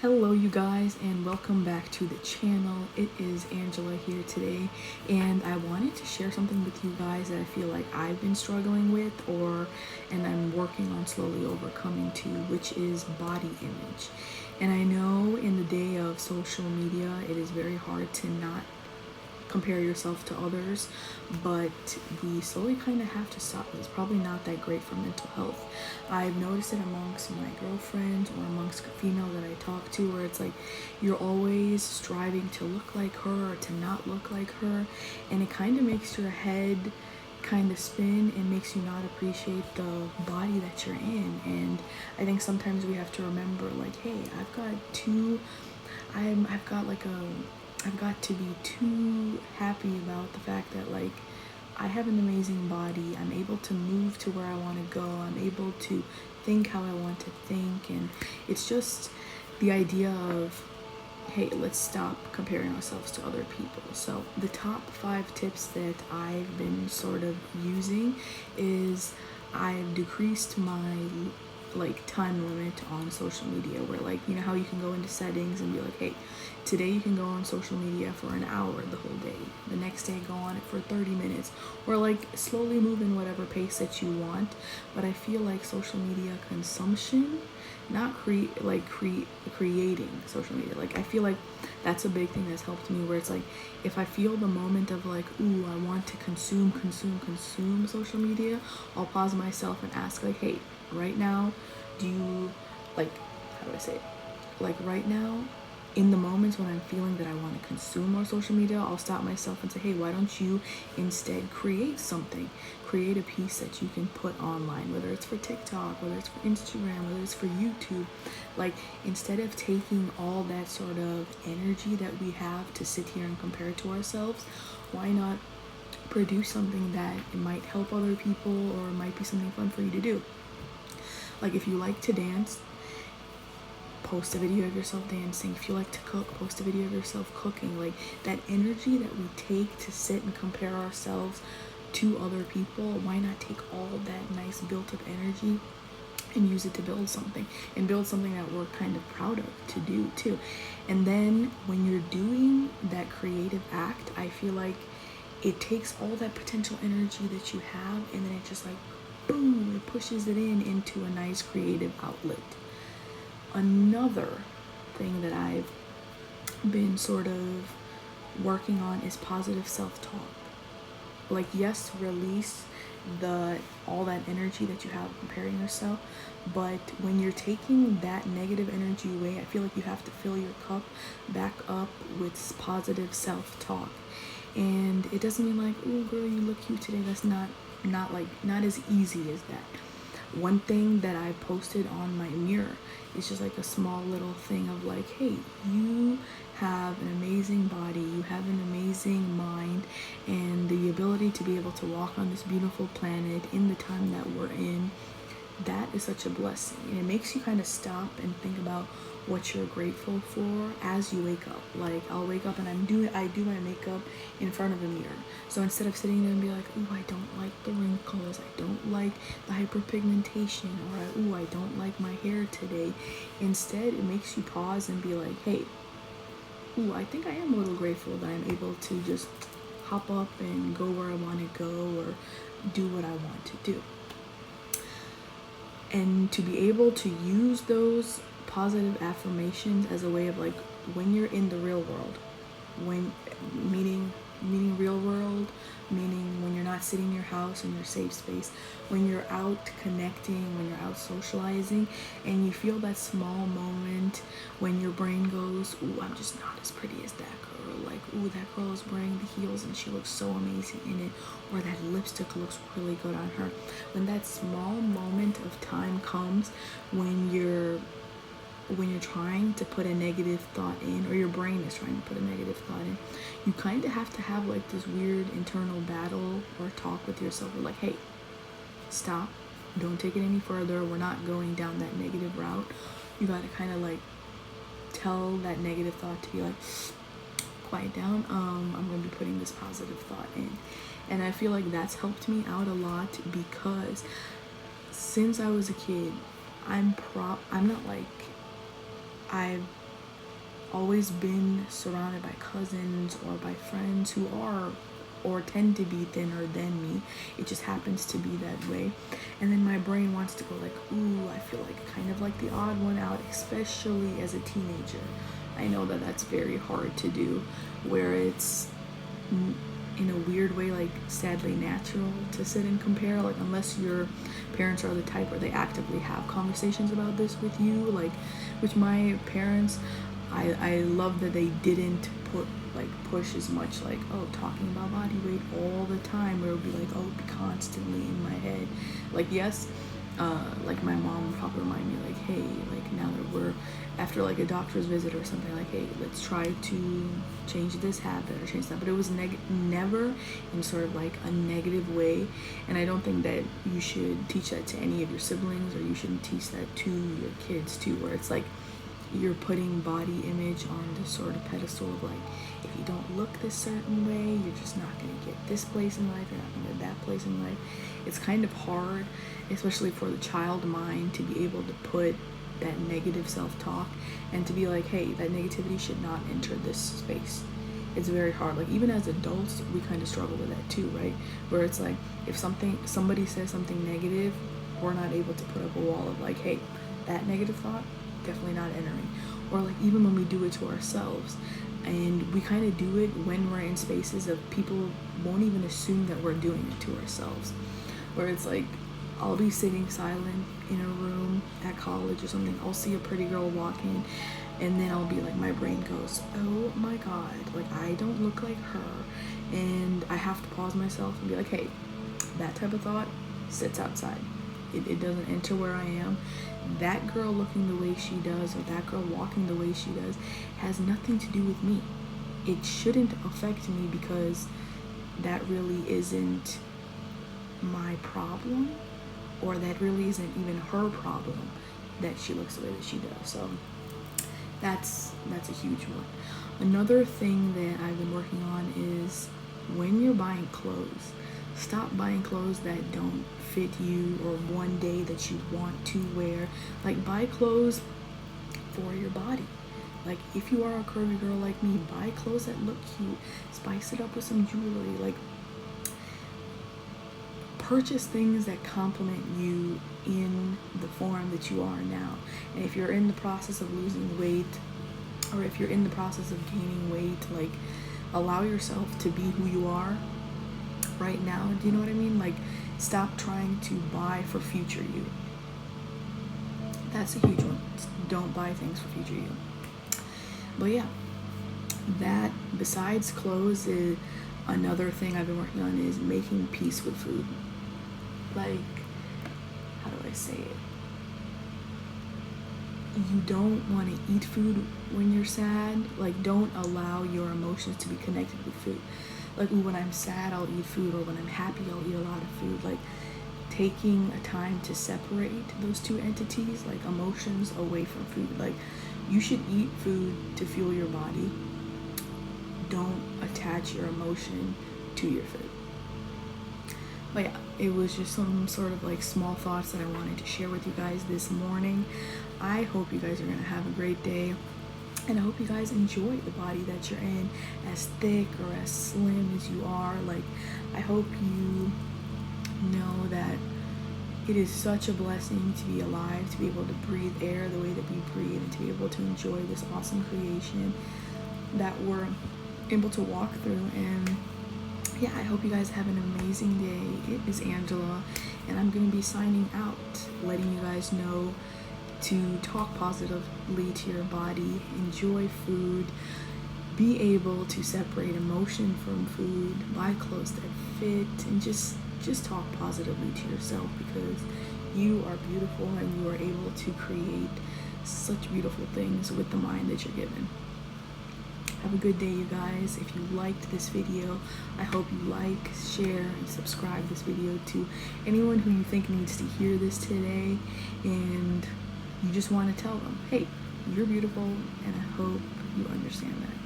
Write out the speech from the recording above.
Hello you guys, and welcome back to the channel. It is Angela here today, and I wanted to share something with you guys that I feel like I've been struggling with and I'm working on slowly overcoming too, which is body image. And I know in the day of social media it is very hard to not compare yourself to others, but we slowly kind of have to stop. It's probably not that great for mental health. I've noticed it amongst my girlfriends or amongst females that I talk to, where it's like you're always striving to look like her or to not look like her, and it kind of makes your head kind of spin and makes you not appreciate the body that you're in. And I think sometimes we have to remember, like, hey, I've got to be too happy about the fact that, like, I have an amazing body. I'm able to move to where I want to go. I'm able to think how I want to think. And it's just the idea of, hey, let's stop comparing ourselves to other people. So the top 5 tips that I've been sort of using is I've decreased my time limit on social media, where, like, you know how you can go into settings and be like, hey, today you can go on social media for an hour the whole day, the next day go on it for 30 minutes, or like slowly move in whatever pace that you want. But I feel like social media consumption, not creating social media, like I feel like that's a big thing that's helped me, where it's like if I feel the moment of like, ooh, I want to consume social media, I'll pause myself and ask, like, hey, right now, do you, like, how do I say it, like right now, in the moments when I'm feeling that I want to consume more social media, I'll stop myself and say, hey, why don't you instead create something? Create a piece that you can put online, whether it's for TikTok, whether it's for Instagram, whether it's for YouTube. Like, instead of taking all that sort of energy that we have to sit here and compare to ourselves, why not produce something that it might help other people, or it might be something fun for you to do? Like, if you like to dance, post a video of yourself dancing. If you like to cook, post a video of yourself cooking. Like, that energy that we take to sit and compare ourselves to other people, why not take all that nice built up energy and use it to build something, and build something that we're kind of proud of to do too. And then when you're doing that creative act, I feel like it takes all that potential energy that you have, and then it just, like, boom, it pushes it into a nice creative outlet. Another thing that I've been sort of working on is positive self-talk. Like, yes, release all that energy that you have comparing yourself, but when you're taking that negative energy away, I feel like you have to fill your cup back up with positive self-talk. And it doesn't mean like, oh girl, you look cute today. That's not as easy as that. One thing that I posted on my mirror is just like a small little thing of like, hey, you have an amazing body, you have an amazing mind, and the ability to be able to walk on this beautiful planet in the time that we're in. That is such a blessing, and it makes you kind of stop and think about what you're grateful for as you wake up. Like, I'll wake up and I do my makeup in front of a mirror. So instead of sitting there and be like, ooh, I don't like the wrinkles, I don't like the hyperpigmentation, or ooh, I don't like my hair today, instead it makes you pause and be like, hey, ooh, I think I am a little grateful that I'm able to just hop up and go where I want to go, or do what I want to do. And to be able to use those positive affirmations as a way of, like, when you're in the real world, when meaning real world, meaning when you're not sitting in your house in your safe space, when you're out connecting, when you're out socializing, and you feel that small moment when your brain goes, ooh, I'm just not as pretty as that girl, like, ooh, that girl is wearing the heels and she looks so amazing in it, or that lipstick looks really good on her. When that small moment of time comes when you're trying to put a negative thought in, or your brain is trying to put a negative thought in, you kind of have to have like this weird internal battle or talk with yourself. We're like, hey, stop, don't take it any further, we're not going down that negative route. You got to kind of like tell that negative thought to be like, quiet down, I'm gonna be putting this positive thought in. And I feel like that's helped me out a lot, because since I was a kid, I'm not like, I've always been surrounded by cousins or by friends who are or tend to be thinner than me. It just happens to be that way. And then my brain wants to go like, ooh, I feel like kind of like the odd one out, especially as a teenager. I know that that's very hard to do, where it's in a weird way, like sadly natural to sit and compare, like unless your parents are the type where they actively have conversations about this with you. Like with my parents, I love that they didn't push as much, like, oh, talking about body weight all the time, where it would be like, oh, it'd be constantly in my head. Like, yes, like my mom would probably remind me like, hey, like now that we're after like a doctor's visit or something, like, hey, let's try to change this habit or change that. But it was never in sort of like a negative way. And I don't think that you should teach that to any of your siblings, or you shouldn't teach that to your kids too, where it's like you're putting body image on this sort of pedestal of like, if you don't look this certain way, you're just not going to get this place in life, you're not going to get that place in life. It's kind of hard, especially for the child mind, to be able to put that negative self-talk and to be like, hey, that negativity should not enter this space. It's very hard. Like even as adults, we kind of struggle with that too, right? Where it's like, if somebody says something negative, we're not able to put up a wall of like, hey, that negative thought, definitely not entering. Or like even when we do it to ourselves, and we kind of do it when we're in spaces of people won't even assume that we're doing it to ourselves, where it's like I'll be sitting silent in a room at college or something, I'll see a pretty girl walking, and then I'll be like, my brain goes, oh my god, like I don't look like her, and I have to pause myself and be like, hey, that type of thought sits outside. It doesn't enter where I am. That girl looking the way she does, or that girl walking the way she does, has nothing to do with me. It shouldn't affect me, because that really isn't my problem, or that really isn't even her problem that she looks the way that she does. So that's a huge one. Another thing that I've been working on is when you're buying clothes, stop buying clothes that don't fit you or one day that you want to wear. Like buy clothes for your body. Like if you are a curvy girl like me, buy clothes that look cute, spice it up with some jewelry, like purchase things that complement you in the form that you are now. And if you're in the process of losing weight, or if you're in the process of gaining weight, like allow yourself to be who you are right now. Do you know what I mean? Like stop trying to buy for future you. That's a huge one. Don't buy things for future you. But yeah, that besides clothes, is another thing I've been working on is making peace with food. Like, how do I say it? You don't want to eat food when you're sad. Like don't allow your emotions to be connected with food. Like, ooh, when I'm sad, I'll eat food, or when I'm happy, I'll eat a lot of food. Like, taking a time to separate those two entities, like emotions, away from food. Like, you should eat food to fuel your body. Don't attach your emotion to your food. But yeah, it was just some sort of like small thoughts that I wanted to share with you guys this morning. I hope you guys are going to have a great day. And I hope you guys enjoy the body that you're in, as thick or as slim as you are. Like, I hope you know that it is such a blessing to be alive, to be able to breathe air the way that we breathe, and to be able to enjoy this awesome creation that we're able to walk through. And yeah, I hope you guys have an amazing day. It is Angela, and I'm going to be signing out, letting you guys know to talk positively to your body, enjoy food, be able to separate emotion from food, buy clothes that fit, and just talk positively to yourself, because you are beautiful and you are able to create such beautiful things with the mind that you're given. Have a good day, you guys. If you liked this video, I hope you like, share, and subscribe this video to anyone who you think needs to hear this today, and you just want to tell them, hey, you're beautiful, and I hope you understand that.